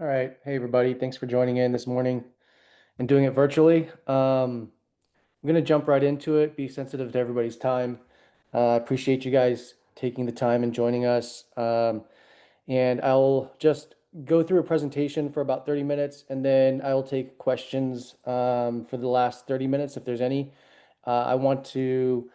All right. Hey, everybody. Thanks for joining in this morning and doing it virtually. I'm going to jump right into it, be sensitive to everybody's time. Appreciate you guys taking the time and joining us. And I'll just go through a presentation for about 30 minutes, and then I'll take questions for the last 30 minutes if there's any. I want to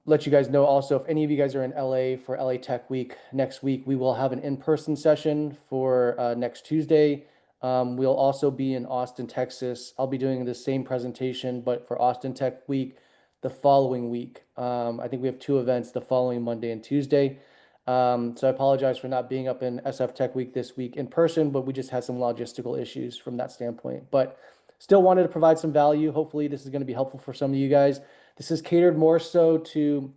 let you guys know also, if any of you guys are in LA for LA Tech Week next week, we will have an in-person session for next Tuesday. We'll also be in Austin, Texas. I'll be doing the same presentation, but for Austin Tech Week the following week. I think we have two events the following Monday and Tuesday. So I apologize for not being up in SF Tech Week this week in person, but we just had some logistical issues from that standpoint. But still wanted to provide some value. Hopefully, this is going to be helpful for some of you guys. This is catered more so to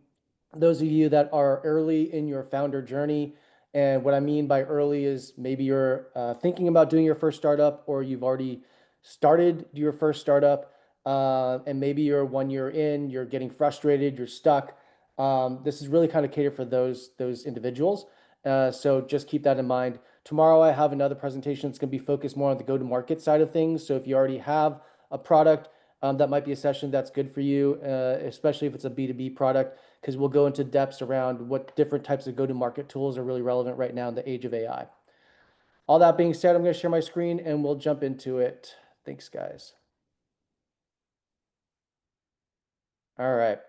those of you that are early in your founder journey. And what I mean by early is maybe you're thinking about doing your first startup, or you've already started your first startup, and maybe you're 1 year in, you're getting frustrated, you're stuck. This is really kind of catered for those individuals. So just keep that in mind. Tomorrow I have another presentation that's going to be focused more on the go-to-market side of things. So if you already have a product, that might be a session that's good for you, especially if it's a B2B product, because we'll go into depths around what different types of go-to-market tools are really relevant right now in the age of AI. All that being said, I'm going to share my screen and we'll jump into it. Thanks, guys. All right.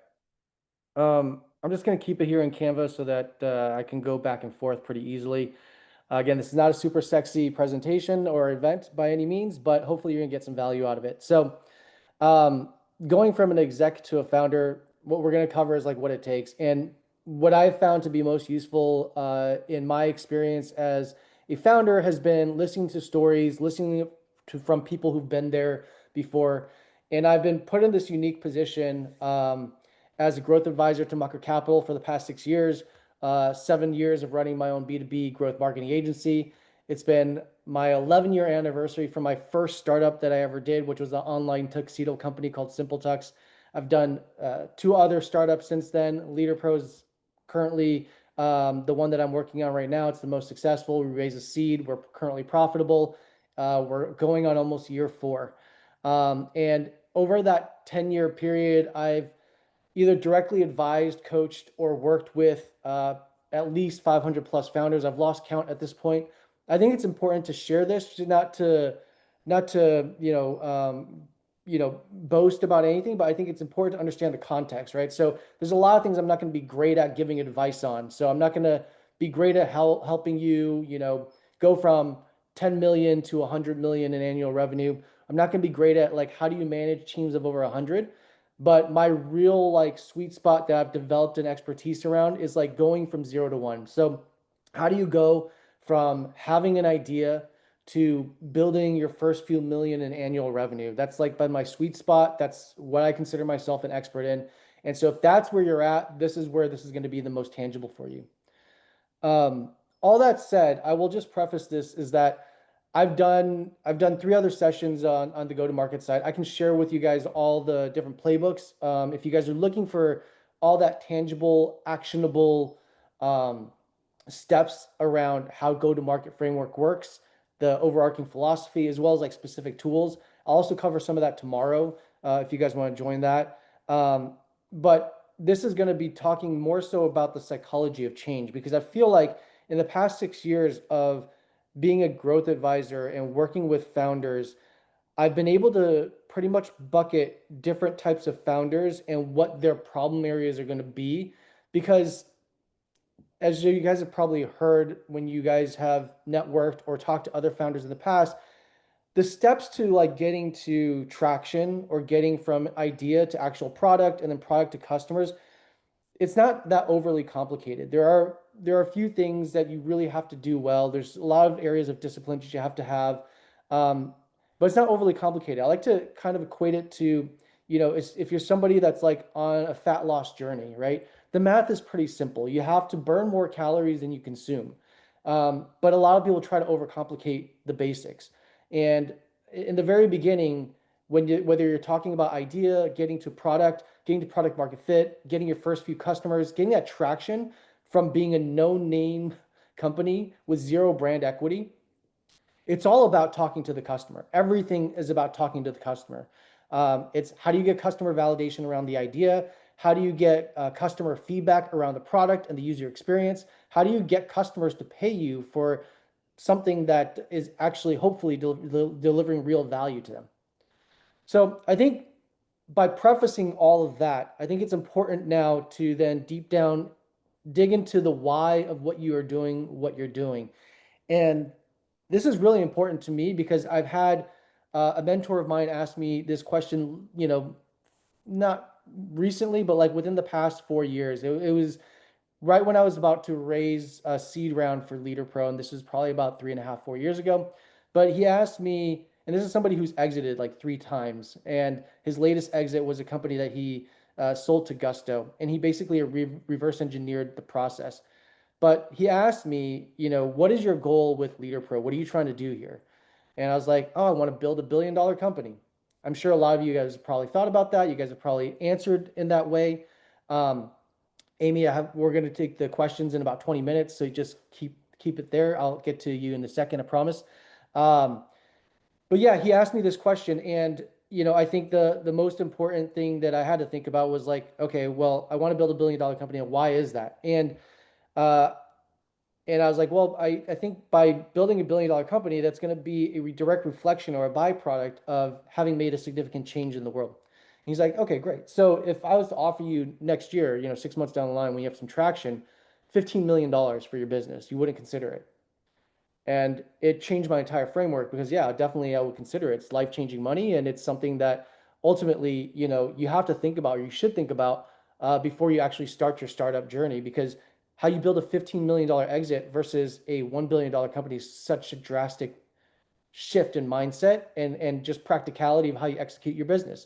I'm just going to keep it here in Canva so that I can go back and forth pretty easily. Again, this is not a super sexy presentation or event by any means, but hopefully you're going to get some value out of it. So um, going from an exec to a founder, what we're going to cover is like what it takes. And what I've found to be most useful in my experience as a founder has been listening to stories, listening to from people who've been there before. And I've been put in this unique position as a growth advisor to Mucker Capital for the past 6 years, 7 years of running my own B2B growth marketing agency. It's been my 11-year anniversary from my first startup that I ever did, which was an online tuxedo company called Simple Tux. I've done two other startups since then. Leader Pros currently the one that I'm working on right now. It's the most successful. We raised a seed. We're currently profitable. We're going on almost year four. And over that 10-year period, I've either directly advised, coached, or worked with at least 500 plus founders. I've lost count at this point. I think it's important to share this, not to boast about anything, but I think it's important to understand the context, right? So there's a lot of things I'm not going to be great at giving advice on. So I'm not going to be great at helping you, go from 10 million to 100 million in annual revenue. I'm not going to be great at like how do you manage teams of over 100. But my real like sweet spot that I've developed an expertise around is like going from 0 to 1. So how do you go from having an idea to building your first few million in annual revenue? That's like by my sweet spot. That's what I consider myself an expert in. And so if that's where you're at, this is where this is going to be the most tangible for you. Um, all that said, I will just preface this is that I've done three other sessions on the go-to-market side. I can share with you guys all the different playbooks. If you guys are looking for all that tangible, actionable steps around how go-to-market framework works, the overarching philosophy, as well as like specific tools. I'll also cover some of that tomorrow if you guys want to join that. But this is going to be talking more so about the psychology of change because I feel like in the past 6 years of being a growth advisor and working with founders, I've been able to pretty much bucket different types of founders and what their problem areas are going to be. Because as you guys have probably heard when you guys have networked or talked to other founders in the past, the steps to like getting to traction or getting from idea to actual product and then product to customers, it's not that overly complicated. There are a few things that you really have to do well. There's a lot of areas of discipline that you have to have, um, but it's not overly complicated. I like to kind of equate it to, if you're somebody that's like on a fat loss journey, right? The math is pretty simple. You have to burn more calories than you consume, but a lot of people try to overcomplicate the basics. And in the very beginning, whether you're talking about idea, getting to product market fit, getting your first few customers, getting that traction from being a no name company with zero brand equity, It's all about talking to the customer. Everything is about talking to the customer. It's how do you get customer validation around the idea? How do you get customer feedback around the product and the user experience? How do you get customers to pay you for something that is actually hopefully delivering real value to them? So I think by prefacing all of that, I think it's important now to then deep down dig into the why of what you are doing, what you're doing. And this is really important to me because I've had a mentor of mine ask me this question, not recently, but like within the past 4 years. It was right when I was about to raise a seed round for Leader Pro, and this was probably about 3.5, 4 years ago. But he asked me, and this is somebody who's exited like 3 times, and his latest exit was a company that he sold to Gusto, and he basically reverse engineered the process. But he asked me, what is your goal with Leader Pro? What are you trying to do here? And I was like, oh, I want to build $1 billion company. I'm sure a lot of you guys have probably thought about that. You guys have probably answered in that way. Um, Amy, we're going to take the questions in about 20 minutes, so just keep it there. I'll get to you in a second, I promise. Um, but yeah, he asked me this question, and I think the most important thing that I had to think about was like, okay, well, I want to build $1 billion company, and why is that? Uh, and I was like, well, I think by building $1 billion company, that's going to be a direct reflection or a byproduct of having made a significant change in the world. And he's like, okay, great. So if I was to offer you next year, 6 months down the line when you have some traction, $15 million for your business, you wouldn't consider it. And it changed my entire framework because, yeah, definitely I would consider it. It's life-changing money, and it's something that ultimately, you have to think about, or you should think about before you actually start your startup journey, because how you build a $15 million exit versus a $1 billion company is such a drastic shift in mindset and just practicality of how you execute your business.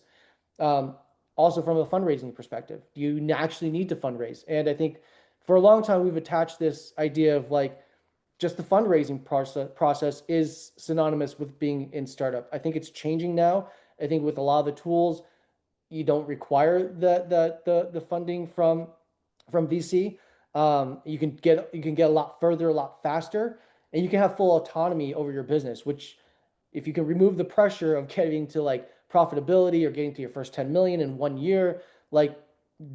Um, Also, from a fundraising perspective, do you actually need to fundraise? And I think for a long time, we've attached this idea of like, just the fundraising process is synonymous with being in startup. I think it's changing now. I think with a lot of the tools, you don't require the funding from VC. You can get a lot further, a lot faster, and you can have full autonomy over your business. Which, if you can remove the pressure of getting to like profitability or getting to your first 10 million in 1 year, like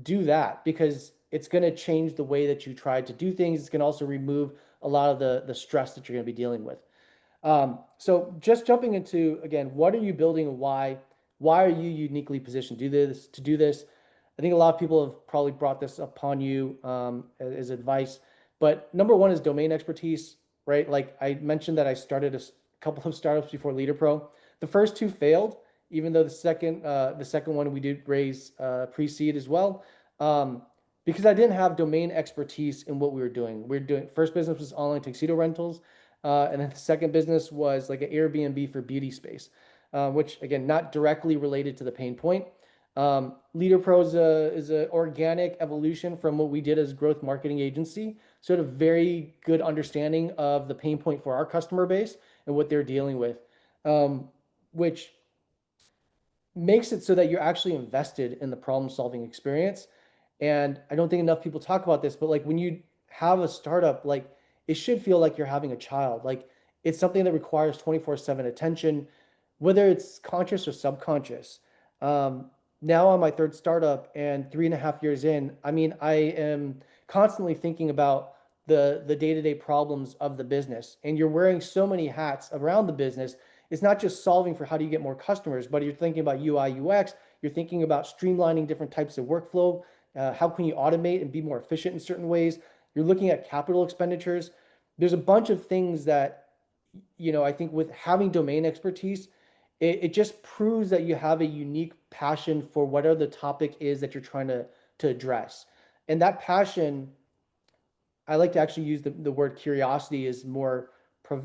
do that, because it's going to change the way that you try to do things. It's going to also remove a lot of the stress that you're going to be dealing with. So just jumping into, again, what are you building and why? Why are you uniquely positioned to do this? I think a lot of people have probably brought this upon you as advice, but number one is domain expertise, right? Like I mentioned that I started a couple of startups before Leader Pro. The first two failed, even though the second one we did raise pre-seed as well. Because I didn't have domain expertise in what we were doing. First business was online tuxedo rentals, and then the second business was like an Airbnb for beauty space, which again not directly related to the pain point. Leader Pro is a organic evolution from what we did as growth marketing agency, so had a very good understanding of the pain point for our customer base and what they're dealing with, which makes it so that you're actually invested in the problem solving experience. And I don't think enough people talk about this, but like when you have a startup, like it should feel like you're having a child. Like it's something that requires 24/7 attention, whether it's conscious or subconscious. Um, Now on my third startup and 3.5 years in, I mean, I am constantly thinking about the day-to-day problems of the business. And you're wearing so many hats around the business. It's not just solving for how do you get more customers, but you're thinking about UI, UX, you're thinking about streamlining different types of workflow. How can you automate and be more efficient in certain ways? You're looking at capital expenditures. There's a bunch of things that, I think with having domain expertise, it just proves that you have a unique passion for whatever the topic is that you're trying to address. And that passion, I like to actually use the word curiosity is more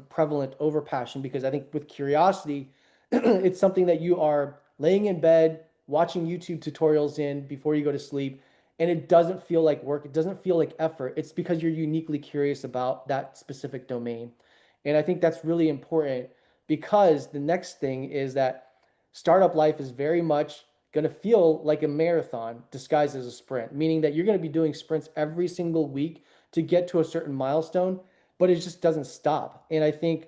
prevalent over passion, because I think with curiosity, it's something that you are laying in bed, watching YouTube tutorials in before you go to sleep, and it doesn't feel like work. It doesn't feel like effort. It's because you're uniquely curious about that specific domain. And I think that's really important, because the next thing is that startup life is very much going to feel like a marathon disguised as a sprint, meaning that you're going to be doing sprints every single week to get to a certain milestone, but it just doesn't stop. And I think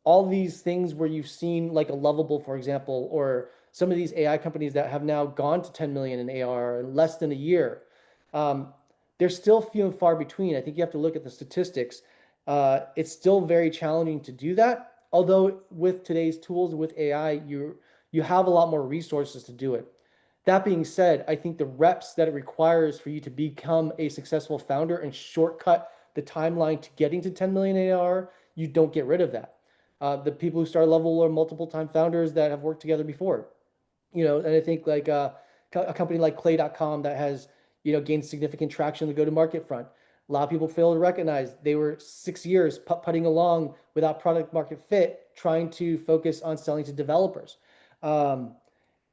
all these things where you've seen like a Lovable, for example, or some of these AI companies that have now gone to 10 million in AR in less than a year, um, they're still few and far between. I think you have to look at the statistics. It's still very challenging to do that. Although with today's tools with AI, you have a lot more resources to do it. That being said, I think the reps that it requires for you to become a successful founder and shortcut the timeline to getting to 10 million AR, you don't get rid of that. The people who start level are multiple time founders that have worked together before. And I think like a company like Clay.com that has, gained significant traction on the go-to-market front. A lot of people fail to recognize they were 6 years putting along without product market fit, trying to focus on selling to developers. Um,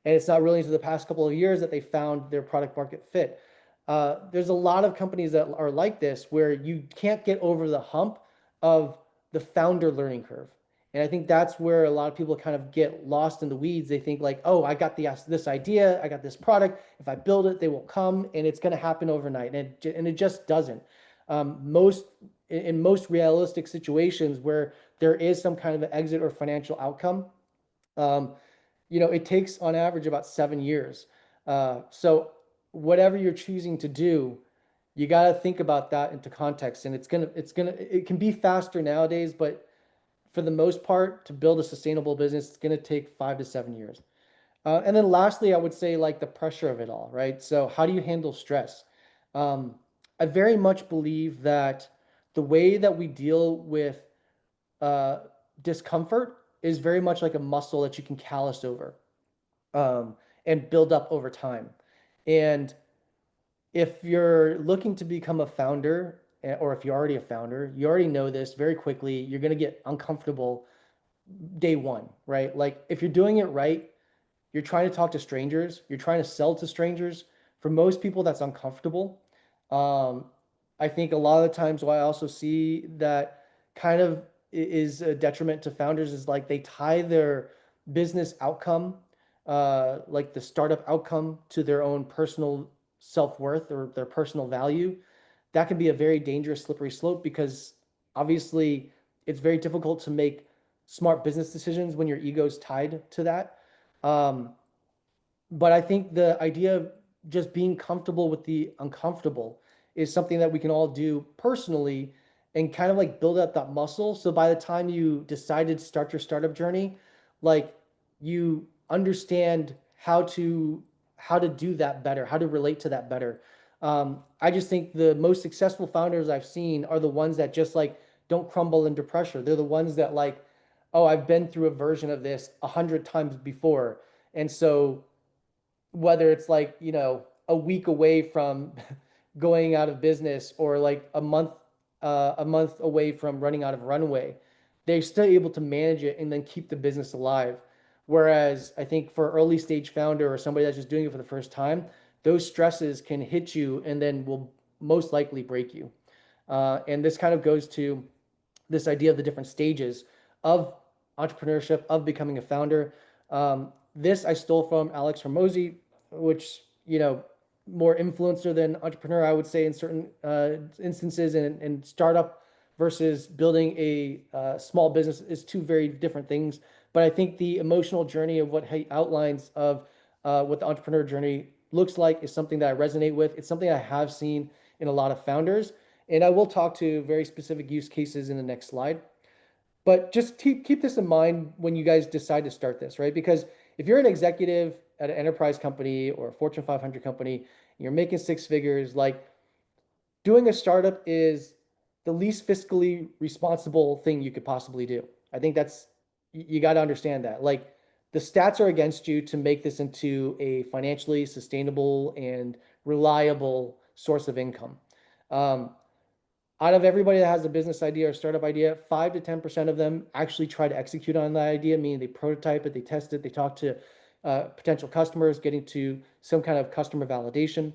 and it's not really until the past couple of years that they found their product market fit. There's a lot of companies that are like this where you can't get over the hump of the founder learning curve. And I think that's where a lot of people kind of get lost in the weeds. They think like, oh, I got this idea, I got this product. If I build it, they will come, and it's going to happen overnight. And it just doesn't. Most in most realistic situations where there is some kind of an exit or financial outcome, um, it takes on average about 7 years. So whatever you're choosing to do, you got to think about that into context. And it can be faster nowadays, but for the most part, to build a sustainable business, it's going to take 5 to 7 years. And then lastly, I would say like the pressure of it all, right? So how do you handle stress? Um, I very much believe that the way that we deal with uh, discomfort is very much like a muscle that you can callus over, um, and build up over time. And if you're looking to become a founder, or if you're already a founder, you already know this very quickly. You're going to get uncomfortable day one, right? Like if you're doing it right, you're trying to talk to strangers, you're trying to sell to strangers. For most people, that's uncomfortable. Um, I think a lot of the times what I also see that kind of is a detriment to founders is like they tie their business outcome, like the startup outcome, to their own personal self-worth or their personal value. That can be a very dangerous slippery slope because obviously it's very difficult to make smart business decisions when your ego is tied to that. Um, but I think the idea of just being comfortable with the uncomfortable is something that we can all do personally and kind of like build up that muscle. So by the time you decided to start your startup journey, like you understand how to do that better, how to relate to that better. I just think the most successful founders I've seen are the ones that just like don't crumble under pressure. They're the ones that like, oh, I've been through a version of this 100 times before. And so whether it's like, a week away from going out of business or like a month away from running out of runway, they're still able to manage it and then keep the business alive. Whereas I think for early stage founder or somebody that's just doing it for the first time, those stresses can hit you and then will most likely break you. And this kind of goes to this idea of the different stages of entrepreneurship, of becoming a founder. This I stole from Alex Hormozy, which, more influencer than entrepreneur, I would say, in certain instances, and startup versus building a small business is two very different things. But I think the emotional journey of what he outlines of what the entrepreneur journey looks like is something that I resonate with. It's something I have seen in a lot of founders. And I will talk to very specific use cases in the next slide. But just keep this in mind when you guys decide to start this, right? Because if you're an executive at an enterprise company or a Fortune 500 company, and you're making six figures, like doing a startup is the least fiscally responsible thing you could possibly do. I think you got to understand that. Like the stats are against you to make this into a financially sustainable and reliable source of income. Um, Out of everybody that has a business idea or startup idea, 5 to 10% of them actually try to execute on that idea, meaning they prototype it, they test it, they talk to potential customers, getting to some kind of customer validation.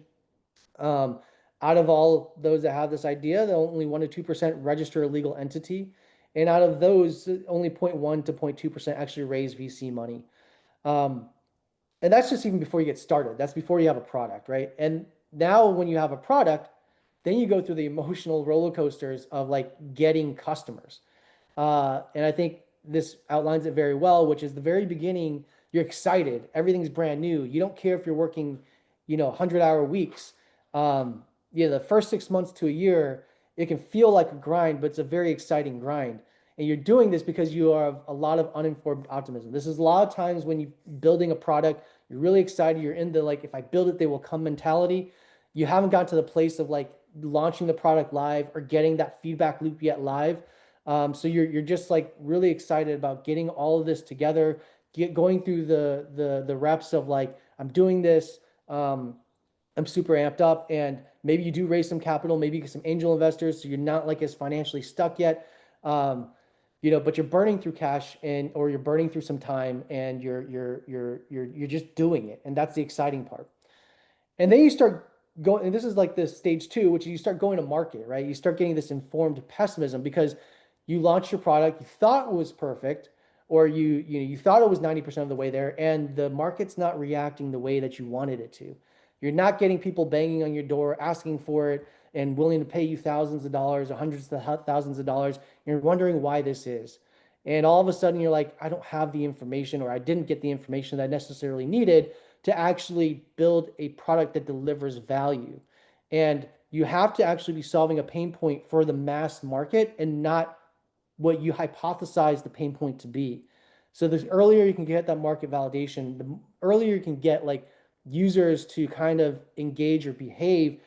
Um, Out of all those that have this idea, only 1 to 2% register a legal entity. And out of those, only 0.1 to 0.2% actually raise VC money. Um, and that's just even before you get started. That's before you have a product, right? And now when you have a product, then you go through the emotional roller coasters of like getting customers. And I think this outlines it very well, which is the very beginning, you're excited. Everything's brand new. You don't care if you're working, 100-hour weeks. The first 6 months to a year, it can feel like a grind, but it's a very exciting grind. And you're doing this because you have a lot of uninformed optimism. This is a lot of times when you're building a product, you're really excited. You're in the like, if I build it, they will come mentality. You haven't gotten to the place of like launching the product live or getting that feedback loop yet live. So you're just like really excited about getting all of this together, going through the reps of like, I'm doing this. I'm super amped up, and maybe you do raise some capital, maybe you get some angel investors, so you're not like as financially stuck yet. Um, but you're burning through cash or you're burning through some time, and you're just doing it, and that's the exciting part. And then you start going, and this is like the stage two, which is you start going to market, right? You start getting this informed pessimism because you launched your product, you thought it was perfect, or you thought it was 90% of the way there, and the market's not reacting the way that you wanted it to. You're not getting people banging on your door, asking for it, and willing to pay you thousands of dollars or hundreds of thousands of dollars. You're wondering why this is. And all of a sudden, you're like, I don't have the information, or I didn't get the information that I necessarily needed to actually build a product that delivers value. And you have to actually be solving a pain point for the mass market and not what you hypothesize the pain point to be. So the earlier you can get that market validation, the earlier you can get like users to kind of engage or behave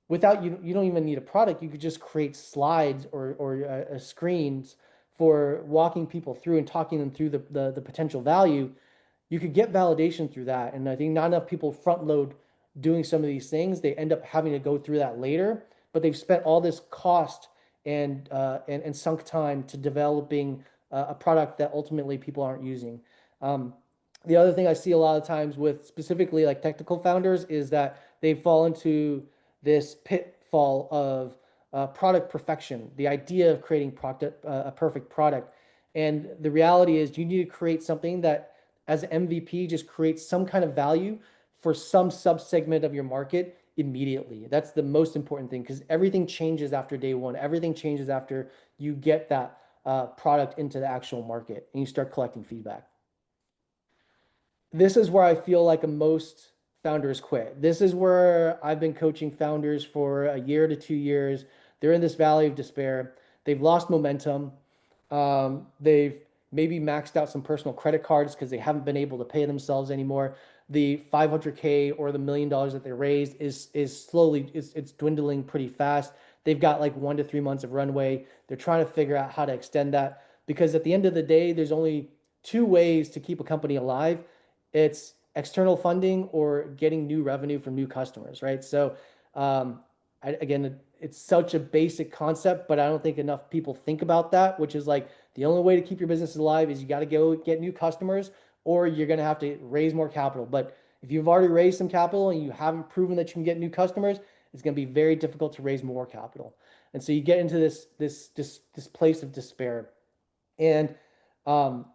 without you don't even need a product. You could just create slides or screens for walking people through and talking them through the potential value. You could get validation through that. And I think not enough people front load doing some of these things. They end up having to go through that later, but they've spent all this cost and sunk time to developing a product that ultimately people aren't using. Um, the other thing I see a lot of times with specifically like technical founders is that they fall into this pitfall of product perfection, the idea of creating a perfect product. And the reality is you need to create something that as an MVP just creates some kind of value for some subsegment of your market immediately. That's the most important thing because everything changes after day one. Everything changes after you get that product into the actual market and you start collecting feedback. This is where I feel like most founders quit. This is where I've been coaching founders for a year to 2 years. They're in this valley of despair. They've lost momentum. They've maybe maxed out some personal credit cards because they haven't been able to pay themselves anymore. The 500K or the $1 million that they raised is slowly it's dwindling pretty fast. They've got like 1 to 3 months of runway. They're trying to figure out how to extend that because at the end of the day, there's only two ways to keep a company alive. It's external funding or getting new revenue from new customers, right? So, um, again, it's such a basic concept, but I don't think enough people think about that, which is like the only way to keep your business alive is you got to go get new customers or you're going to have to raise more capital. But if you've already raised some capital and you haven't proven that you can get new customers, it's going to be very difficult to raise more capital. And so you get into this place of despair. And um,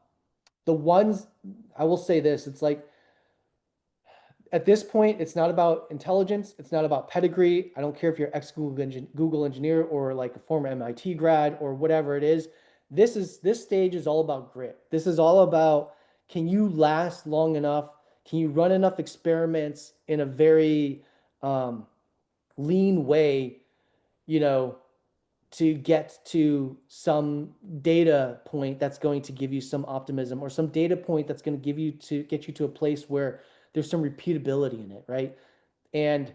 the ones I will say this, it's like at this point, it's not about intelligence. It's not about pedigree. I don't care if you're ex-Google engineer or like a former MIT grad or whatever it is. This stage is all about grit. This is all about can you last long enough? Can you run enough experiments in a very um, lean way, you know, to get to some data point that's going to give you some optimism or some data point that's going to get you to a place where there's some repeatability in it, right? And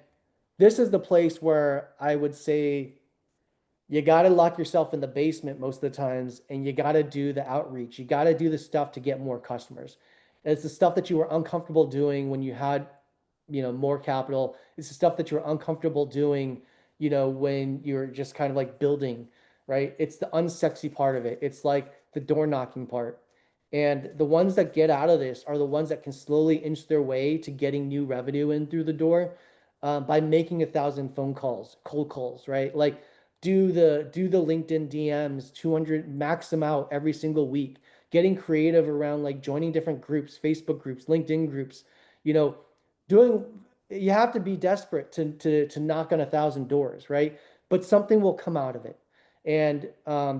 this is the place where I would say you got to lock yourself in the basement most of the times and you got to do the outreach. You got to do the stuff to get more customers. And it's the stuff that you were uncomfortable doing when you had, more capital. It's the stuff that you're uncomfortable doing, when you're just kind of like building, right? It's the unsexy part of it. It's like the door knocking part. And the ones that get out of this are the ones that can slowly inch their way to getting new revenue in through the door by making 1,000 phone calls, cold calls, right? Like do the LinkedIn DMs, 200, max them out every single week. Getting creative around like joining different groups, Facebook groups, LinkedIn groups, you know, doing you have to be desperate to knock on 1,000 doors, right? But something will come out of it. And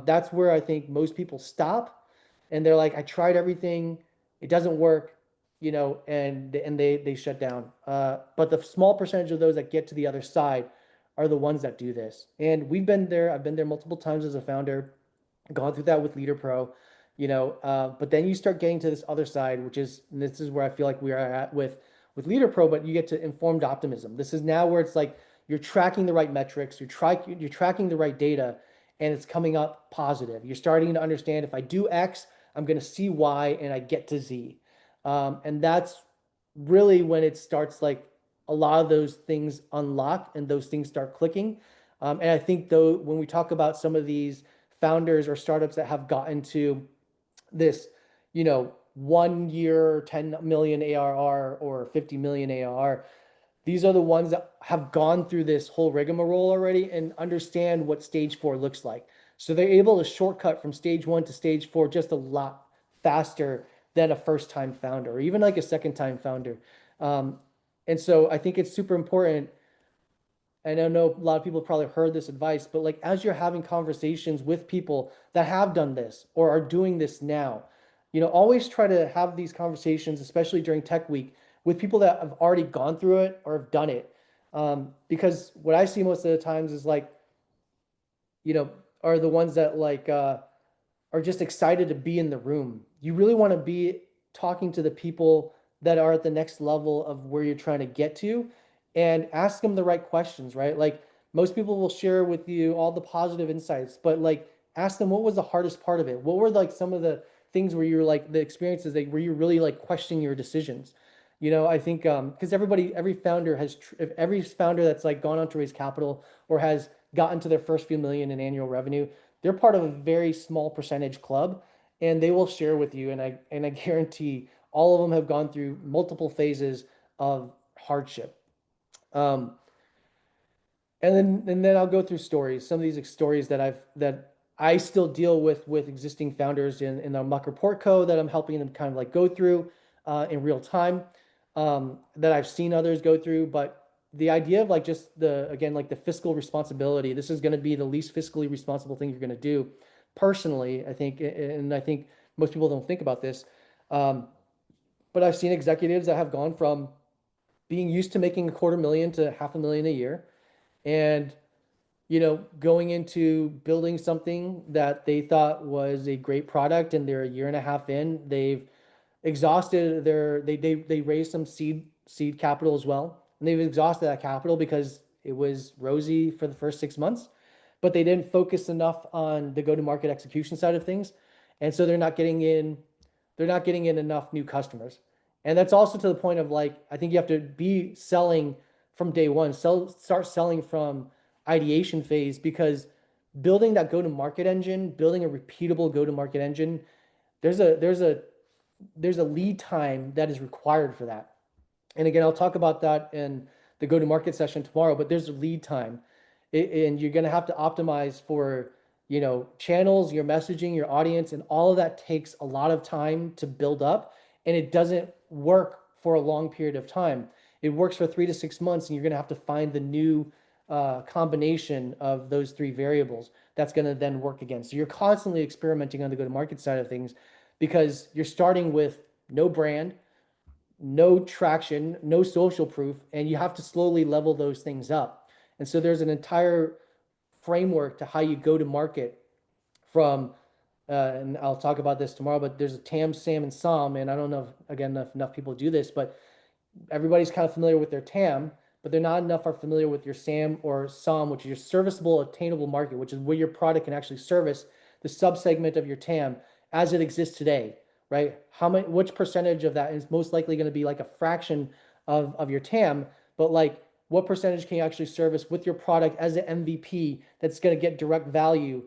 that's where I think most people stop. and they're like, I tried everything, it doesn't work, and they shut down. But the small percentage of those that get to the other side are the ones that do this. And we've been there. I've been there multiple times as a founder, gone through that with Leader Pro, but then you start getting to this other side, and this is where I feel like we are at with Leader Pro, but you get to informed optimism. This is now where it's like you're tracking the right metrics, you're tracking the right data, and it's coming up positive. You're starting to understand, if I do X, I'm going to see Y, and I get to Z. And that's really when it starts, like, a lot of those things unlock and those things start clicking. And I think, though, when we talk about some of these founders or startups that have gotten to this, 1 year, 10 million ARR or 50 million ARR, these are the ones that have gone through this whole rigmarole already and understand what stage 4 looks like. So they're able to shortcut from stage 1 to stage 4 just a lot faster than a first time founder or even like a second time founder. Um, and so I think it's super important. And I know a lot of people have probably heard this advice, but like, as you're having conversations with people that have done this or are doing this now, always try to have these conversations, especially during Tech Week, with people that have already gone through it or have done it. Because what I see most of the times is like, you know, are the ones that like are just excited to be in the room. You really want to be talking to the people that are at the next level of where you're trying to get to, and ask them the right questions, right? Like, most people will share with you all the positive insights, but like, ask them, what was the hardest part of it? What were like some of the things where you're like, the experiences that where you're really like questioning your decisions? I think because every founder if every founder that's like gone on to raise capital or has gotten to their first few million in annual revenue, they're part of a very small percentage club, and they will share with you. And I guarantee all of them have gone through multiple phases of hardship. Um, and then I'll go through stories. Some of these stories that I still deal with existing founders in the Mucker Portco that I'm helping them kind of like go through in real time, that I've seen others go through. But the idea of like just again, like the fiscal responsibility, this is going to be the least fiscally responsible thing you're going to do personally, I think. And I think most people don't think about this. Um, but I've seen executives that have gone from being used to making 250,000 to 500,000 a year, and going into building something that they thought was a great product, and they're a year and a half in, they've exhausted they raised some seed capital as well, and they've exhausted that capital because it was rosy for the first 6 months, but they didn't focus enough on the go-to-market execution side of things, and so they're not getting in enough new customers. And that's also to the point of like, I think you have to be selling from day one, start selling from ideation phase, because building that go-to-market engine, building a repeatable go-to-market engine, there's a lead time that is required for that. And again, I'll talk about that in the go-to-market session tomorrow, but there's a lead time. And you're going to have to optimize for, channels, your messaging, your audience, and all of that takes a lot of time to build up. And it doesn't work for a long period of time. It works for 3 to 6 months, and you're going to have to find the new combination of those three variables that's going to then work again. So you're constantly experimenting on the go-to-market side of things, because you're starting with no brand, no traction, no social proof, and you have to slowly level those things up. And so there's an entire framework to how you go to market from, and I'll talk about this tomorrow, but there's a TAM, SAM, and SOM. And I don't know if enough people do this, but everybody's kind of familiar with their TAM, but they're not enough are familiar with your SAM or SOM, which is your serviceable attainable market, which is where your product can actually service the subsegment of your TAM as it exists today, right? Which percentage of that is most likely going to be like a fraction of your TAM, but like, what percentage can you actually service with your product as an MVP that's going to get direct value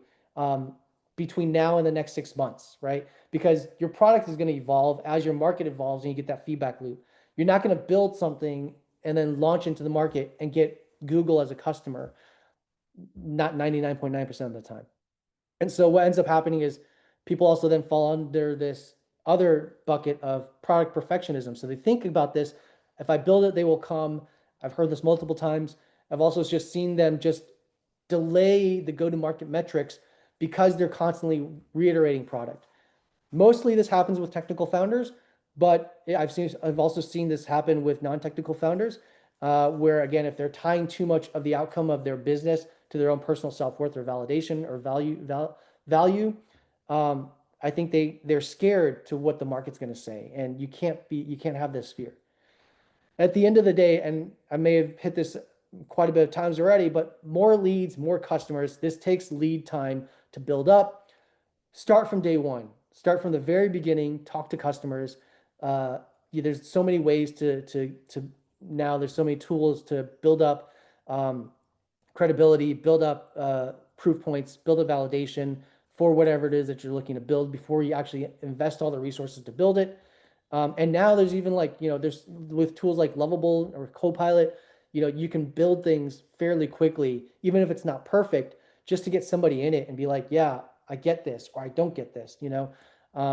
between now and the next 6 months, right? Because your product is going to evolve as your market evolves, and you get that feedback loop. You're not going to build something and then launch into the market and get Google as a customer, not 99.9% of the time. And so what ends up happening is people also then fall under this other bucket of product perfectionism. So they think about this: if I build it, they will come. I've heard this multiple times. I've also just seen them just delay the go-to-market metrics because they're constantly reiterating product. Mostly this happens with technical founders, but I've also seen this happen with non-technical founders, where again, if they're tying too much of the outcome of their business to their own personal self-worth or validation or value, um, I think they're scared to what the market's going to say, and you can't have this fear. At the end of the day, and I may have hit this quite a bit of times already, but more leads, more customers. This takes lead time to build up. Start from day one. Start from the very beginning. Talk to customers. There's so many ways to now. There's so many tools to build up um, credibility, build up proof points, build a validation for whatever it is that you're looking to build before you actually invest all the resources to build it. And now there's even like, there's with tools like Lovable or Copilot, you can build things fairly quickly, even if it's not perfect, just to get somebody in it and be like, yeah, I get this, or I don't get this.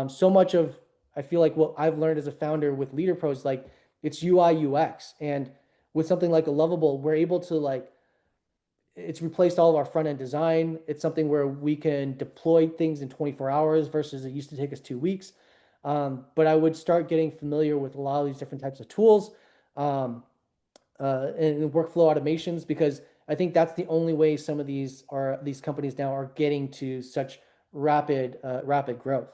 So much of, I feel like what I've learned as a founder with Leader Pro is like, it's UI UX. And with something like a Lovable, we're able to like, it's replaced all of our front end design. It's something where we can deploy things in 24 hours versus it used to take us 2 weeks. But I would start getting familiar with a lot of these different types of tools um, and workflow automations, because I think that's the only way some of these companies now are getting to such rapid growth.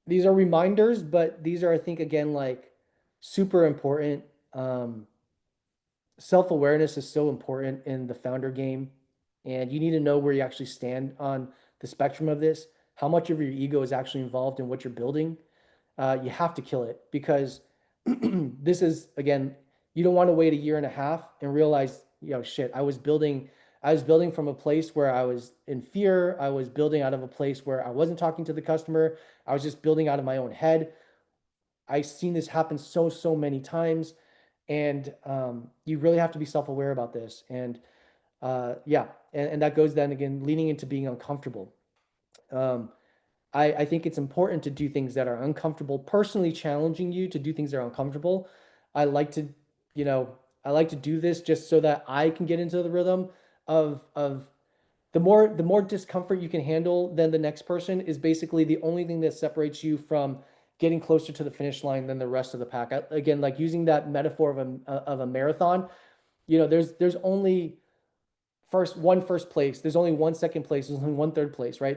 These are reminders, but these are, I think, again, like super important. Um, Self-awareness is so important in the founder game, and you need to know where you actually stand on the spectrum of this, how much of your ego is actually involved in what you're building. You have to kill it, because this is, again, you don't want to wait a year and a half and realize, shit, I was building from a place where I was in fear. I was building out of a place where I wasn't talking to the customer. I was just building out of my own head. I've seen this happen so many times, and you really have to be self-aware about this. And yeah, and that goes then again leaning into being uncomfortable. Um, I think it's important to do things that are uncomfortable, personally challenging you to do things that are uncomfortable. I like to, you know, I like to do this just so that I can get into the rhythm of the more discomfort you can handle than the next person is basically the only thing that separates you from getting closer to the finish line than the rest of the pack. Again, like using that metaphor of a marathon, there's only first place. There's only one second place. There's only one third place, right?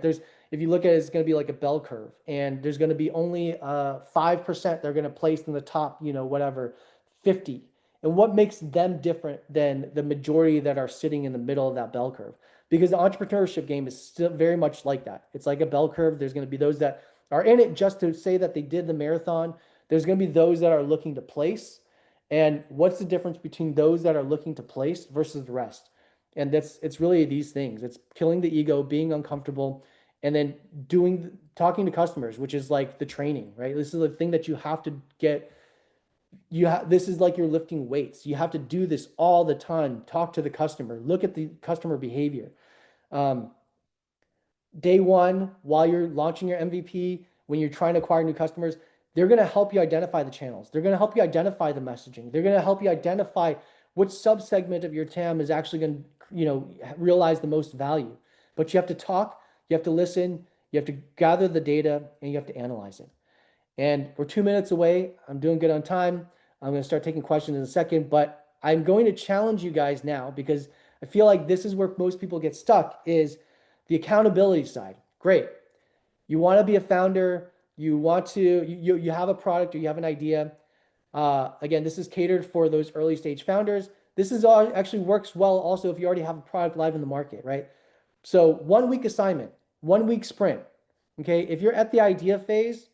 If you look at it, it's going to be like a bell curve, and there's going to be only 5% they're going to place in the top, whatever, 50. And what makes them different than the majority that are sitting in the middle of that bell curve? Because the entrepreneurship game is still very much like that. It's like a bell curve. There's going to be those that are in it just to say that they did the marathon. There's going to be those that are looking to place. And what's the difference between those that are looking to place versus the rest? And it's really these things. It's killing the ego, being uncomfortable, and then talking to customers, which is like the training, right? This is the thing that you have to get. This is like you're lifting weights. You have to do this all the time. Talk to the customer, look at the customer behavior. Um, Day one, while you're launching your MVP, when you're trying to acquire new customers, they're going to help you identify the channels. They're going to help you identify the messaging. They're going to help you identify which subsegment of your TAM is actually going to, realize the most value. But you have to talk, you have to listen, you have to gather the data, and you have to analyze it. And we're 2 minutes away. I'm doing good on time. I'm going to start taking questions in a second, but I'm going to challenge you guys now, because I feel like this is where most people get stuck, is the accountability side. Great. You want to be a founder. You have a product or you have an idea. Again, this is catered for those early stage founders. This is all actually works well also if you already have a product live in the market, right? So 1 week assignment, 1 week sprint. Okay. If you're at the idea phase,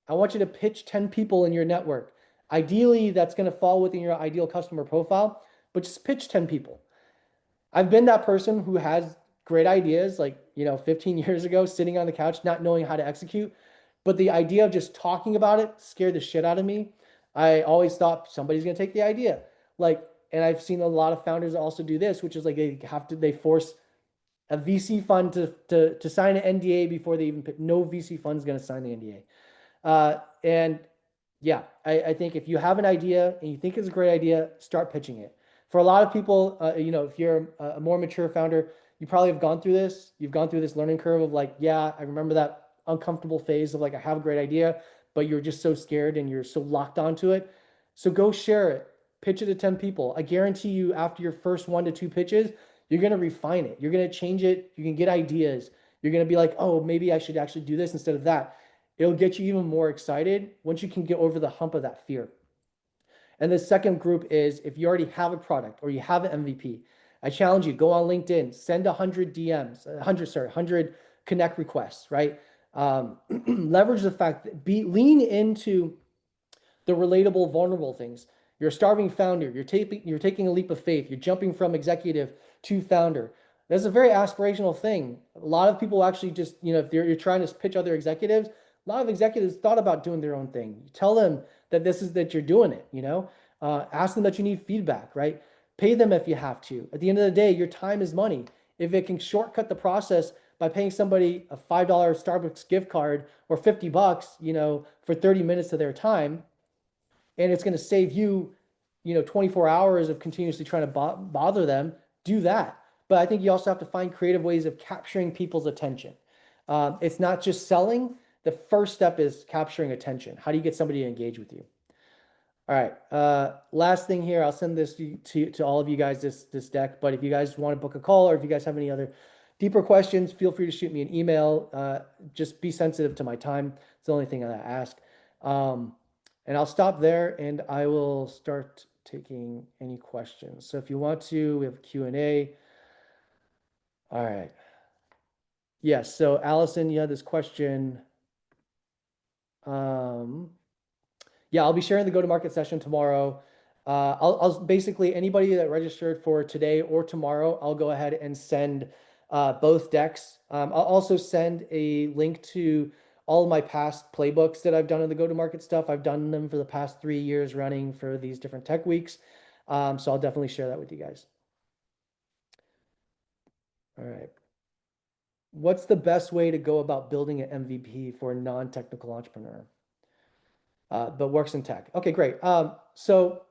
I want you to pitch 10 people in your network. Ideally, that's going to fall within your ideal customer profile, but just pitch 10 people. I've been that person who has great ideas, like, 15 years ago, sitting on the couch, not knowing how to execute. But the idea of just talking about it scared the shit out of me. I always thought somebody's going to take the idea. Like, and I've seen a lot of founders also do this, which is like they force a VC fund to sign an NDA before they even pick. No VC fund is going to sign the NDA. And yeah, I think if you have an idea and you think it's a great idea, start pitching it. For a lot of people, if you're a more mature founder, you probably have gone through this. You've gone through this learning curve of like, yeah, I remember that uncomfortable phase of like, I have a great idea, but you're just so scared and you're so locked onto it. So go share it, pitch it to 10 people. I guarantee you, after your first 1 to 2 pitches, you're going to refine it. You're going to change it. You can get ideas. You're going to be like, oh, maybe I should actually do this instead of that. It'll get you even more excited once you can get over the hump of that fear. And the second group is if you already have a product or you have an MVP, I challenge you, go on LinkedIn, send 100 DMs, 100 connect requests, right? Leverage the fact that lean into the relatable, vulnerable things. You're a starving founder. You're taking a leap of faith. You're jumping from executive to founder. That's a very aspirational thing. A lot of people actually just, if you're trying to pitch other executives, a lot of executives thought about doing their own thing. You tell them that you're doing it. Ask them that you need feedback, right? Pay them if you have to. At the end of the day, your time is money. If it can shortcut the process by paying somebody a $5 Starbucks gift card or $50, for 30 minutes of their time, and it's going to save you, 24 hours of continuously trying to bother them, do that. But I think you also have to find creative ways of capturing people's attention. It's not just selling. The first step is capturing attention. How do you get somebody to engage with you? All right. Last thing here, I'll send this to all of you guys, this deck. But if you guys want to book a call or if you guys have any other deeper questions, feel free to shoot me an email. Just be sensitive to my time. It's the only thing I ask. And I'll stop there and I will start taking any questions. So if you want to, we have a Q&A. All right. Yes. So Allison, you had this question. Yeah, I'll be sharing the go-to-market session tomorrow. I'll basically, anybody that registered for today or tomorrow, I'll go ahead and send both decks. I'll also send a link to all of my past playbooks that I've done in the go-to-market stuff. I've done them for the past 3 years running for these different tech weeks. So I'll definitely share that with you guys. All right. What's the best way to go about building an MVP for a non-technical entrepreneur? But works in tech. Okay, great. So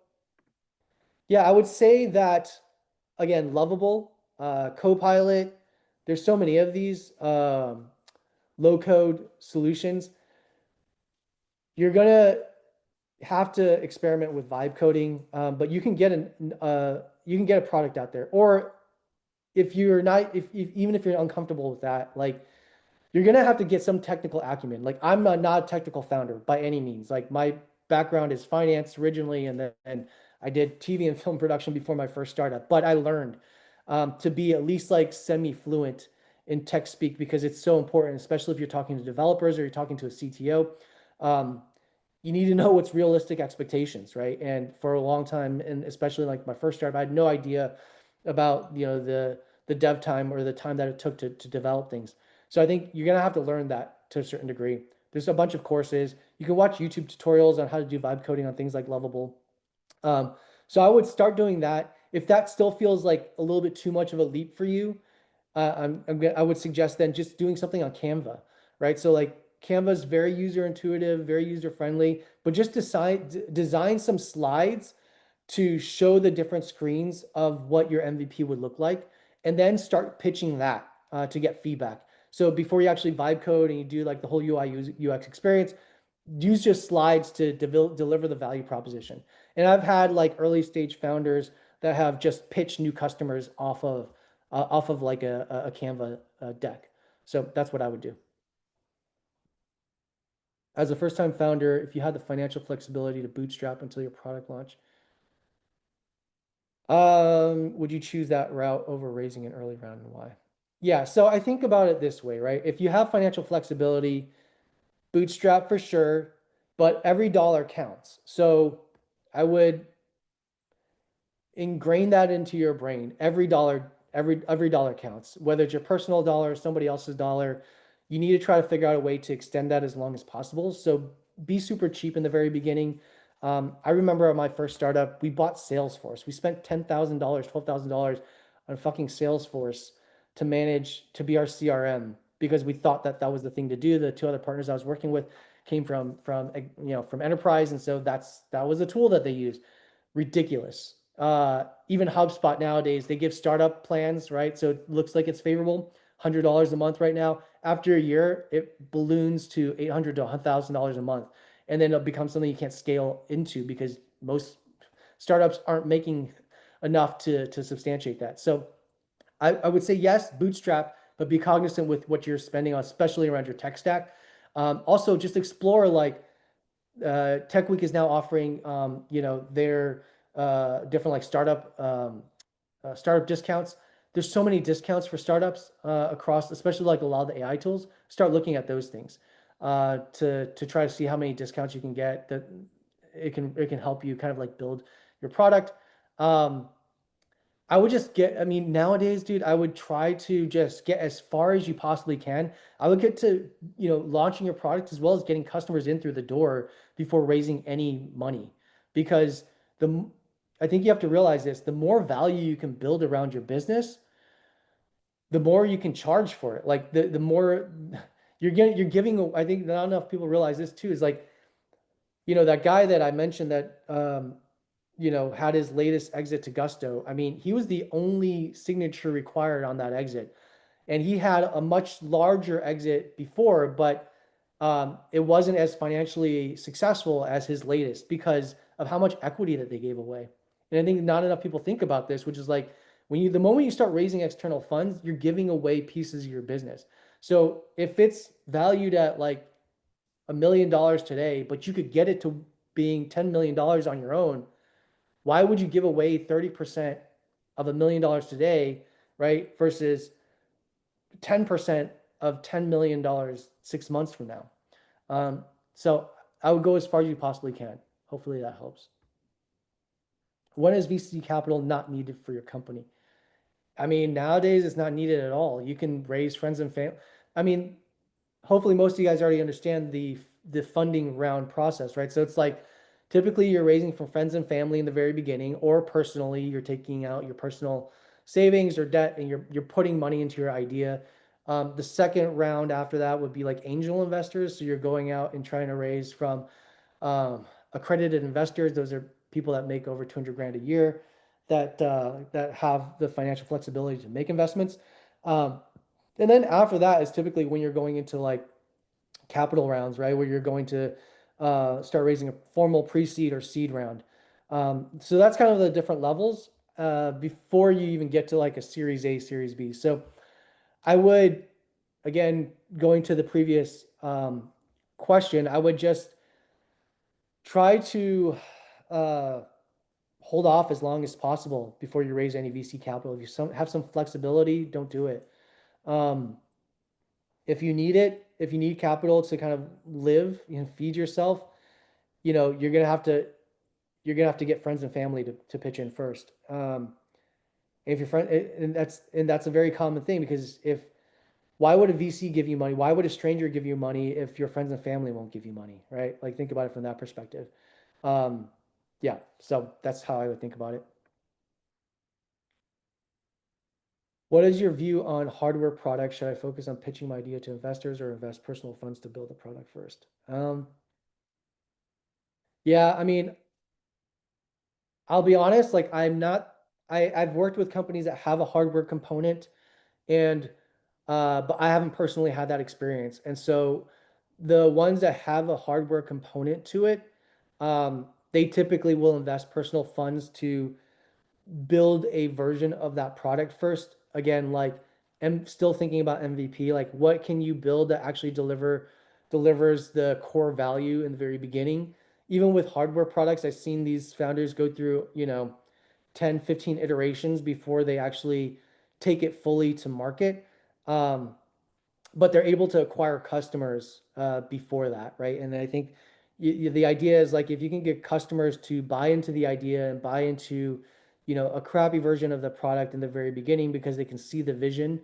yeah, I would say that, again, Lovable, Copilot, there's so many of these low-code solutions. You're going to have to experiment with vibe coding, but you can get a product out there. Or if you're not, even if you're uncomfortable with that, like, you're gonna have to get some technical acumen. Like, I'm not a technical founder by any means. Like, my background is finance originally, and then I did TV and film production before my first startup. But I learned to be at least like semi-fluent in tech speak because it's so important, especially if you're talking to developers or you're talking to a CTO. You need to know what's realistic expectations, right? And for a long time, and especially like my first startup, I had no idea about the dev time or the time that it took to develop things. So I think you're gonna have to learn that to a certain degree. There's a bunch of courses. You can watch YouTube tutorials on how to do vibe coding on things like Lovable. So I would start doing that. If that still feels like a little bit too much of a leap for you, I would suggest then just doing something on Canva, right? So like Canva is very user intuitive, very user friendly, but just design some slides to show the different screens of what your MVP would look like, and then start pitching that to get feedback. So before you actually vibe code and you do like the whole UI UX experience, use just slides to deliver the value proposition. And I've had like early stage founders that have just pitched new customers off of like a Canva deck. So that's what I would do. As a first-time founder, if you had the financial flexibility to bootstrap until your product launch, would you choose that route over raising an early round, and why? Yeah, so I think about it this way, right? If you have financial flexibility, bootstrap for sure, but every dollar counts. So I would ingrain that into your brain. Every dollar counts, whether it's your personal dollar or somebody else's dollar. You need to try to figure out a way to extend that as long as possible. So be super cheap in the very beginning. I remember at my first startup, we bought Salesforce. We spent $10,000, $12,000 on fucking Salesforce to be our CRM because we thought that was the thing to do. The 2 other partners I was working with came from enterprise, and so that was a tool that they used. Ridiculous. Even HubSpot nowadays, they give startup plans, right? So it looks like it's favorable, $100 a month right now. After a year, it balloons to 800 to $1,000 a month. And then it'll become something you can't scale into because most startups aren't making enough to substantiate that. So I would say yes, bootstrap, but be cognizant with what you're spending on, especially around your tech stack. Also, just explore like Tech Week is now offering, their different like startup discounts. There's so many discounts for startups across, especially like a lot of the AI tools. Start looking at those things to try to see how many discounts you can get. That it can help you kind of like build your product. Um, I would just get, I mean, nowadays, dude, I would try to just get as far as you possibly can. I would get to, launching your product as well as getting customers in through the door before raising any money. Because the, I think you have to realize this, the more value you can build around your business, the more you can charge for it. Like the more you're giving, I think not enough people realize this too, is like, that guy that I mentioned that, had his latest exit to Gusto. I mean, he was the only signature required on that exit. And he had a much larger exit before, but it wasn't as financially successful as his latest because of how much equity that they gave away. And I think not enough people think about this, which is like the moment you start raising external funds, you're giving away pieces of your business. So if it's valued at like $1 million today, but you could get it to being $10 million on your own, why would you give away 30% of $1 million today, right? Versus 10% of $10 million 6 months from now. So I would go as far as you possibly can. Hopefully that helps. When is VC capital not needed for your company? I mean, nowadays it's not needed at all. You can raise friends and family. I mean, hopefully most of you guys already understand the funding round process, right? So it's like typically you're raising from friends and family in the very beginning, or personally, you're taking out your personal savings or debt and you're putting money into your idea. The second round after that would be like angel investors. So you're going out and trying to raise from accredited investors. Those are people that make over 200 grand a year that have the financial flexibility to make investments. Um, and then after that is typically when you're going into like capital rounds, right? Where you're going to start raising a formal pre-seed or seed round. So that's kind of the different levels before you even get to like a Series A, Series B. So I would, again, going to the previous question, I would just try to uh, hold off as long as possible before you raise any VC capital. If you have some flexibility, don't do it. Um, if you need it, if you need capital to kind of live and feed yourself, you're gonna have to get friends and family to pitch in first. If your friend and that's a very common thing because if why would a VC give you money? Why would a stranger give you money if your friends and family won't give you money, right? Like think about it from that perspective. Um, yeah, so that's how I would think about it. What is your view on hardware products? Should I focus on pitching my idea to investors or invest personal funds to build the product first? Yeah, I mean, I'll be honest, like I'm not, I've worked with companies that have a hardware component and but I haven't personally had that experience. And so the ones that have a hardware component to it, they typically will invest personal funds to build a version of that product first. Again, like I'm still thinking about MVP, like what can you build that actually delivers the core value in the very beginning. Even with hardware products, I've seen these founders go through, 10, 15 iterations before they actually take it fully to market. Um, but they're able to acquire customers before that, right? And I think the idea is like if you can get customers to buy into the idea and buy into, a crappy version of the product in the very beginning because they can see the vision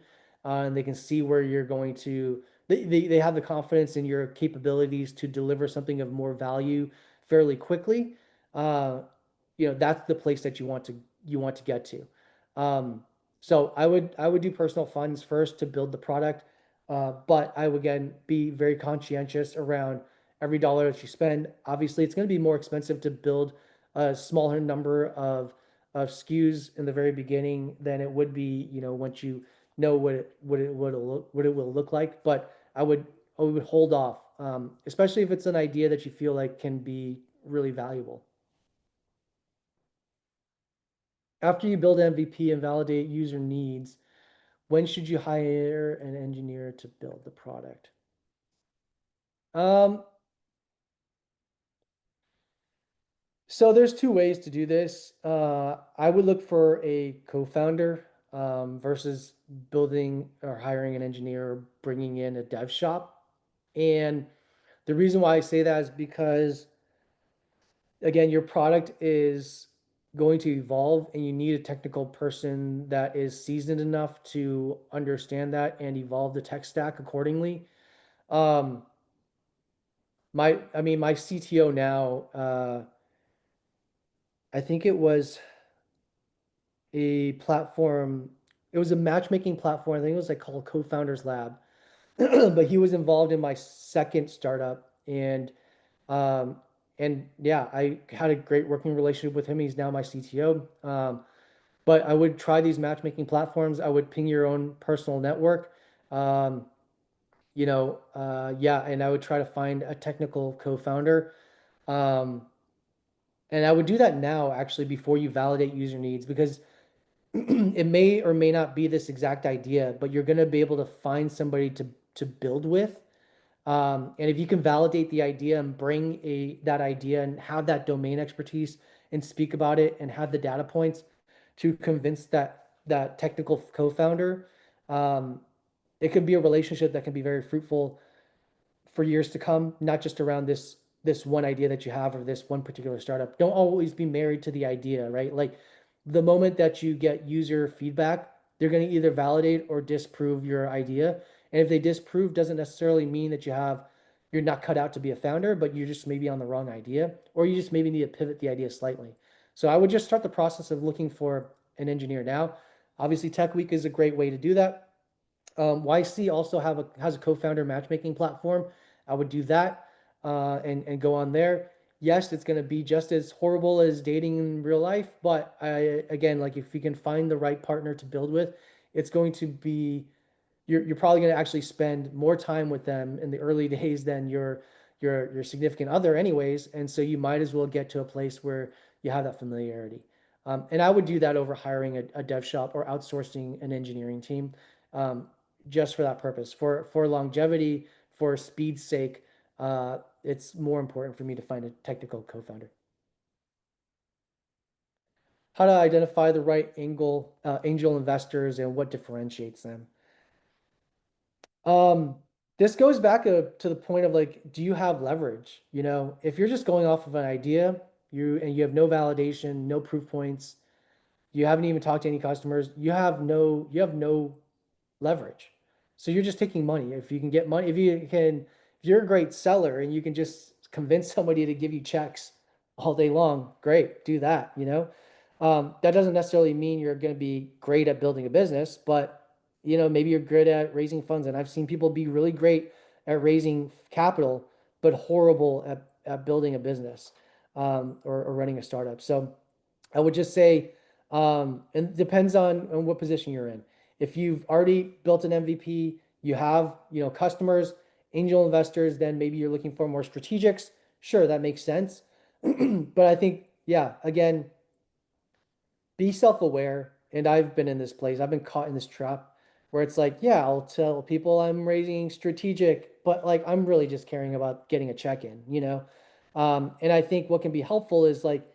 and they can see where you're going to. They have the confidence in your capabilities to deliver something of more value fairly quickly. Uh, that's the place that you want to get to. Um, so I would do personal funds first to build the product, but I would again be very conscientious around every dollar that you spend. Obviously, it's going to be more expensive to build a smaller number of SKUs in the very beginning than it would be, once you know what it will look like. But I would hold off, especially if it's an idea that you feel like can be really valuable. After you build MVP and validate user needs, when should you hire an engineer to build the product? Um, so there's two ways to do this. I would look for a co-founder versus building or hiring an engineer or bringing in a dev shop. And the reason why I say that is because, again, your product is going to evolve and you need a technical person that is seasoned enough to understand that and evolve the tech stack accordingly. Um, my CTO now, I think it was a platform, it was a matchmaking platform. I think it was like called Co-Founders Lab, but he was involved in my second startup, um, and yeah, I had a great working relationship with him. He's now my CTO. But I would try these matchmaking platforms. I would ping your own personal network. Um, yeah, and I would try to find a technical co-founder. Um, and I would do that now, actually, before you validate user needs, because it may or may not be this exact idea, but you're going to be able to find somebody to build with. And if you can validate the idea and bring that idea and have that domain expertise and speak about it and have the data points to convince that technical co-founder, um, it can be a relationship that can be very fruitful for years to come, not just around this one idea that you have or this one particular startup. Don't always be married to the idea, right? Like the moment that you get user feedback, they're going to either validate or disprove your idea. And if they disprove, doesn't necessarily mean that you're not cut out to be a founder, but you're just maybe on the wrong idea, or you just maybe need to pivot the idea slightly. So I would just start the process of looking for an engineer now. Obviously, Tech Week is a great way to do that. YC also has a co-founder matchmaking platform. I would do that and go on there. Yes, it's going to be just as horrible as dating in real life, but again, like if you can find the right partner to build with, it's going to be you're probably going to actually spend more time with them in the early days than your significant other anyways, and so you might as well get to a place where you have that familiarity. And I would do that over hiring a dev shop or outsourcing an engineering team, um, just for that purpose. For longevity, for speed's sake, it's more important for me to find a technical co-founder. How to identify the right angel investors and what differentiates them. Um, this goes back to the point of like, do you have leverage? If you're just going off of an idea, you have no validation, no proof points, you haven't even talked to any customers, you have no leverage. So you're just taking money. If you can get money, if you're a great seller and you can just convince somebody to give you checks all day long, great, do that. That doesn't necessarily mean you're going to be great at building a business, but maybe you're good at raising funds. And I've seen people be really great at raising capital, but horrible at building a business, or running a startup. So I would just say, and it depends on what position you're in. If you've already built an MVP, you have, customers, angel investors, then maybe you're looking for more strategics. Sure, that makes sense. But I think, yeah, again, be self-aware. And I've been in this place. I've been caught in this trap where it's like, yeah, I'll tell people I'm raising strategic, but like I'm really just caring about getting a check in. And I think what can be helpful is like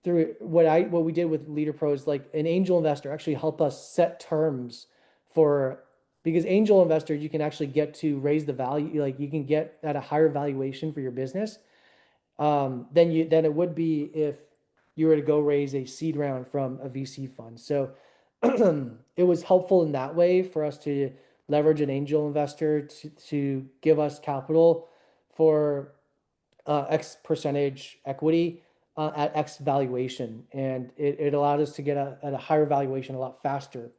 through what we did with Leader Pros, like an angel investor actually help us set terms for, because angel investors you can actually get to raise the value, like you can get at a higher valuation for your business, than it would be if you were to go raise a seed round from a VC fund. So it was helpful in that way for us to leverage an angel investor to give us capital for X percentage equity at X valuation, and it allowed us to get at a higher valuation a lot faster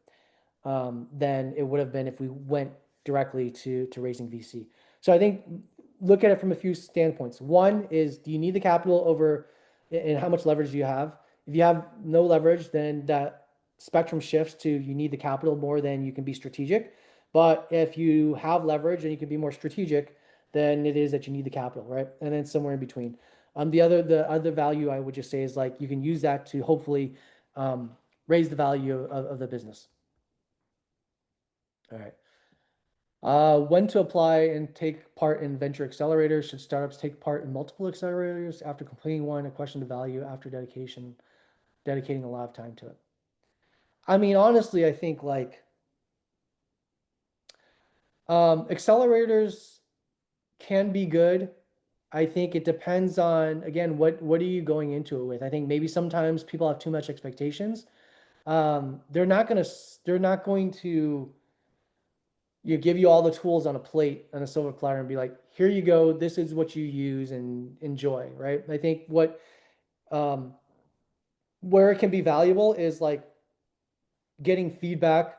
than it would have been if we went directly to raising VC. So I think look at it from a few standpoints. One is, do you need the capital over, and how much leverage do you have? If you have no leverage, then that spectrum shifts to you need the capital more than you can be strategic. But if you have leverage and you can be more strategic, then it is that you need the capital, right? And then somewhere in between. The other value I would just say is like you can use that to hopefully raise the value of the business. All right. When to apply and take part in venture accelerators? Should startups take part in multiple accelerators after completing one? A question to value after dedicating a lot of time to it. I mean, honestly, I think like accelerators can be good. I think it depends on, again, what are you going into it with? I think maybe sometimes people have too much expectations. They're not going to give you all the tools on a plate on a silver platter and be like, here you go, this is what you use and enjoy, right? I think um, where it can be valuable is like getting feedback,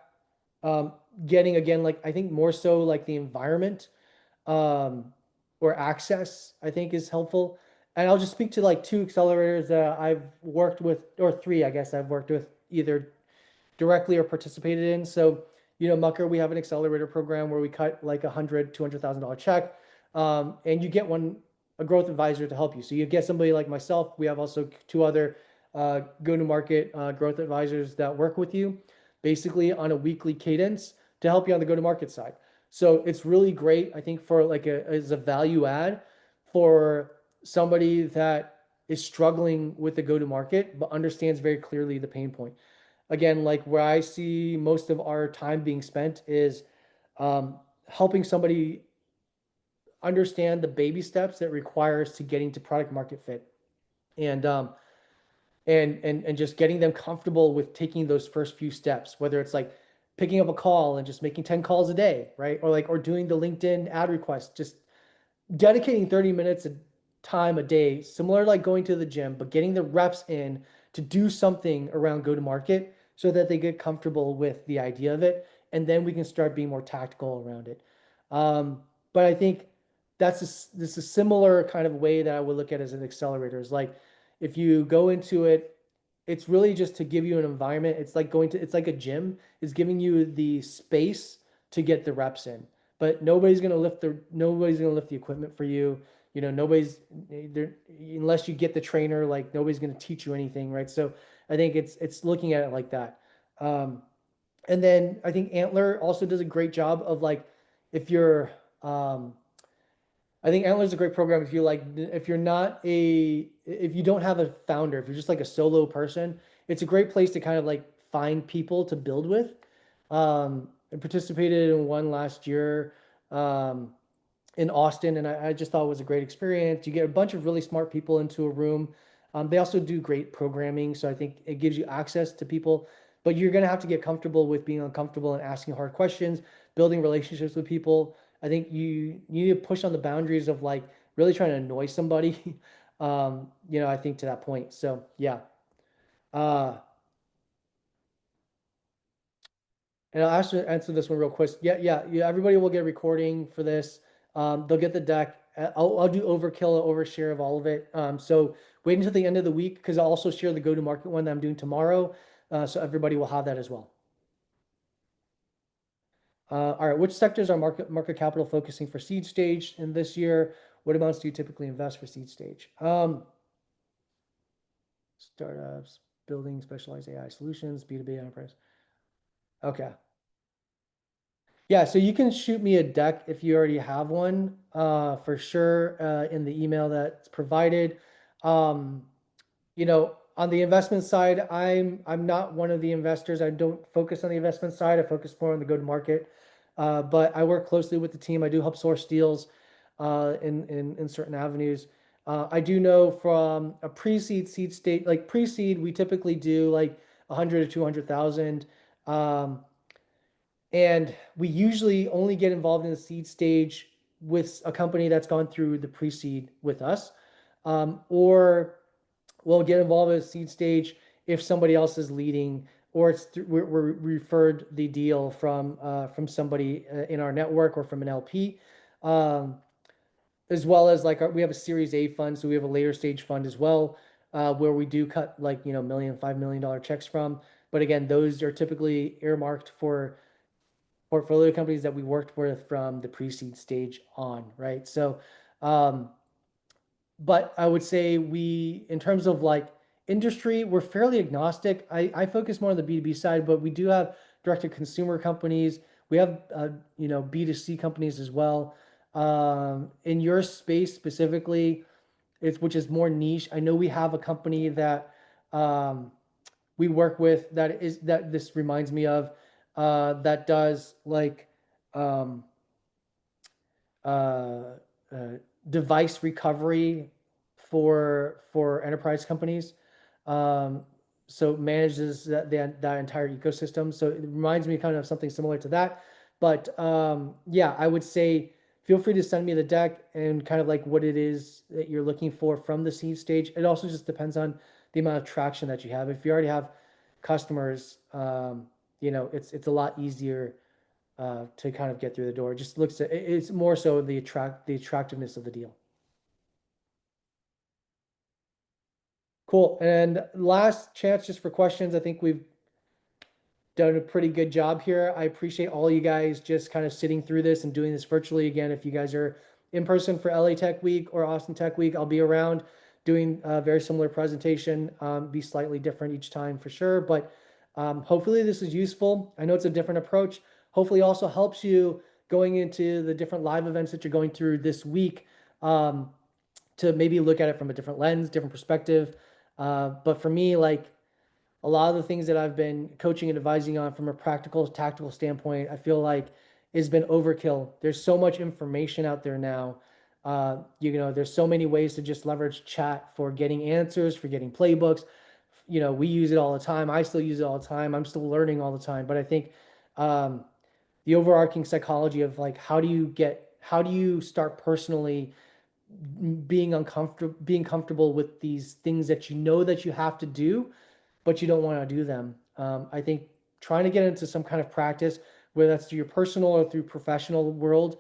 um, getting again, like I think more so like the environment um, or access, I think is helpful. And I'll just speak to like two accelerators that I've worked with, or three, I guess I've worked with either directly or participated in. So, Mucker, we have an accelerator program where we cut like $100,000, $200,000 check, and you get a growth advisor to help you. So you get somebody like myself. We have also two other go-to-market growth advisors that work with you, basically on a weekly cadence to help you on the go-to-market side. So it's really great, I think, for like as a value add for somebody that is struggling with the go-to-market, but understands very clearly the pain point. Again, like where I see most of our time being spent is helping somebody understand the baby steps that requires to getting to product market fit, and and just getting them comfortable with taking those first few steps, whether it's like picking up a call and just making 10 calls a day, right? Or doing the LinkedIn ad request, just dedicating 30 minutes of time a day, similar to like going to the gym, but getting the reps in to do something around go to market so that they get comfortable with the idea of it. And then we can start being more tactical around it. But I think this is a similar kind of way that I would look at as an accelerator is like if you go into it, it's really just to give you an environment. It's like a gym. It's giving you the space to get the reps in, but nobody's gonna lift the equipment for you. Nobody's there unless you get the trainer. Like nobody's gonna teach you anything, right? So I think it's looking at it like that. Um, and then I think Antler also does a great job of like if you're um, I think Antler is a great program if you don't have a founder, if you're just like a solo person, it's a great place to kind of like find people to build with. I participated in one last year um, in Austin, and I just thought it was a great experience. You get a bunch of really smart people into a room. They also do great programming, so I think it gives you access to people. But you're going to have to get comfortable with being uncomfortable and asking hard questions, building relationships with people. I think you need to push on the boundaries of like really trying to annoy somebody. I think to that point. So yeah. Uh, And I'll answer this one real quick. Yeah, yeah, yeah. Everybody will get a recording for this. They'll get the deck. I'll do overkill, overshare of all of it. So wait until the end of the week because I'll also share the go-to-market one that I'm doing tomorrow. So everybody will have that as well. All right, which sectors are market capital focusing for seed stage in this year? What amounts do you typically invest for seed stage? Startups, building specialized AI solutions, B2B enterprise. Okay. Yeah, so you can shoot me a deck if you already have one, for sure, in the email that's provided. Um, on the investment side, I'm not one of the investors. I don't focus on the investment side. I focus more on the go-to-market. But I work closely with the team. I do help source deals in certain avenues. I do know from a pre-seed seed state, like pre-seed, we typically do like 100 to 200,000. And we usually only get involved in the seed stage with a company that's gone through the pre-seed with us, or we'll get involved in the seed stage if somebody else is leading, or we're referred the deal from somebody in our network or from an LP, um, as well as like we have a Series A fund, so we have a later stage fund as well. where we do cut like, million, $5 million checks from. But again, those are typically earmarked for portfolio companies that we worked with from the pre-seed stage on, right? So, um, but I would say in terms of like industry, we're fairly agnostic. I focus more on the B2B side, but we do have direct-to-consumer companies. We have, B2C companies as well. In your space specifically, which is more niche. I know we have a company that um, we work with that this reminds me of, that does like um, uh, uh, device recovery for enterprise companies. Um, so manages that entire ecosystem. So it reminds me kind of something similar to that. But yeah, I would say feel free to send me the deck and kind of like what it is that you're looking for from the seed stage. It also just depends on the amount of traction that you have. If you already have customers, it's a lot easier to kind of get through the door. It just looks at it's more so the attractiveness of the deal. Cool. And last chance just for questions. I think we've done a pretty good job here. I appreciate all you guys just kind of sitting through this and doing this virtually. Again, if you guys are in person for LA Tech Week or Austin Tech Week, I'll be around doing a very similar presentation, be slightly different each time for sure. But hopefully this is useful. I know it's a different approach. Hopefully it also helps you going into the different live events that you're going through this week, to maybe look at it from a different lens, different perspective. But for me, like, a lot of the things that I've been coaching and advising on from a practical, tactical standpoint, I feel like has been overkill. There's so much information out there now. There's so many ways to just leverage chat for getting answers, for getting playbooks. We use it all the time. I still use it all the time. I'm still learning all the time. But I think um, the overarching psychology of like, how do you start personally being comfortable with these things that you know that you have to do, but you don't want to do them. I think trying to get into some kind of practice, whether that's through your personal or through professional world,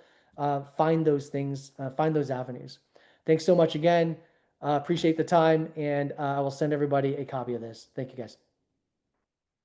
find those things, find those avenues. Thanks so much again. Appreciate the time, and I will send everybody a copy of this. Thank you, guys.